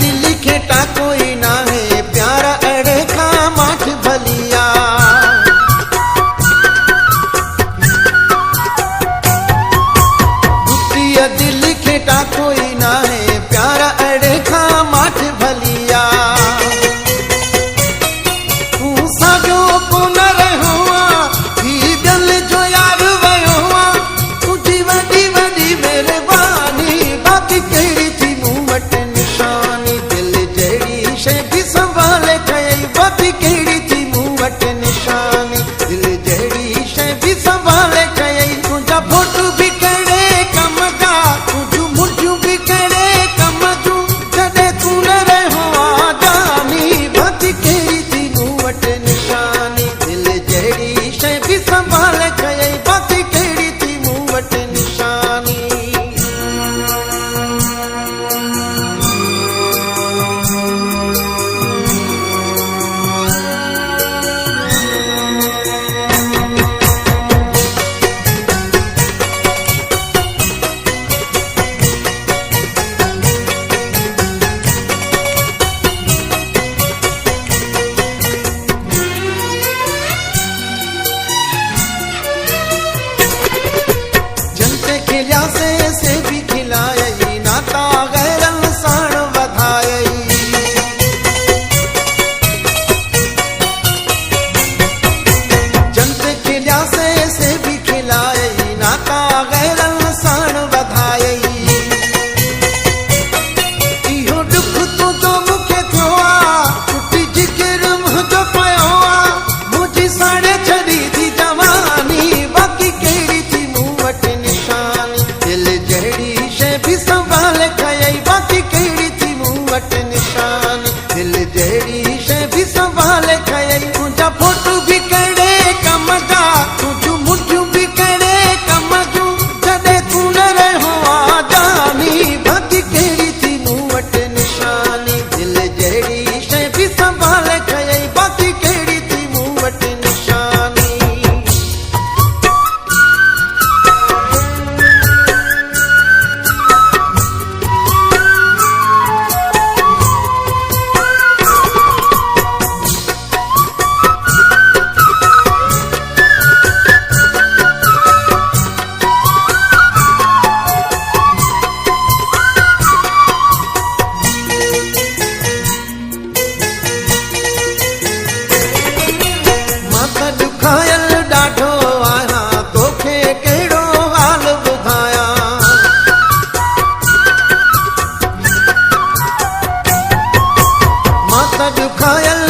दिल खेटा कोई ना है प्यारा अड़े का माठ भलिया। दुखिया दिल खेटा कोई ना है प्यारा अड़े का माठ भलिया। तू साजो को न रहुआ ही दिल जो यार वयुआ तुझी वडी वडी मेरे बानी बाकी कहिड़ी थी मूं वटि निशानी दिल जहिड़ी शइ बि संभाले कयई बाकी कहिड़ी थी मूं वटि निशानी दिल जहिड़ी शइ बि संभाले कयई। तुंहिंजा फोटू बि कहिड़े कम जा तुंहिंजूं मुंडियूं बि कहिड़े कम जूं जॾहिं तूं न रहियो आ जानी बाकी कहिड़ी थी मूं वटि निशानी दिल जहिड़ी शइ बि संभाले कयई बाकी कहिड़ी थी मूं वटि निशानी। जनते खिलिया से भी खिलायई नाता गैरन साण वधायई। जनते खिलिया से भी खिलायई नाता गैरन साण वधायई। इहो दुख तुंहिंजो मूंखे थियो आ टुटी जिगर मुंहिंजो पियो आ मुंहिंजी साड़े छॾी थी जवानी बाकी कहिड़ी थी मूं वटि निशानी दिल जहिड़ी शइ बि संभाले कयई बाकी कहिड़ी थी मूं वटि निशानी दिल जहिड़ी शइ बि संभाले कयई। तुंहिंजा फोटू बि कहिड़े कम जा तुंहिंजूं मुंडियूं बि कहिड़े कम जूं जॾहिं तूं न रहियो आ जानी बाकी कहिड़ी थी मूं वटि निशानी दिल जहिड़ी शइ बि संभाले कयई बाकी कहिड़ी थी मूं वटि निशानी। माता दुखायल ॾाढो आहियां तोखे कहिड़ो हाल ॿुधायां। माता दुखायल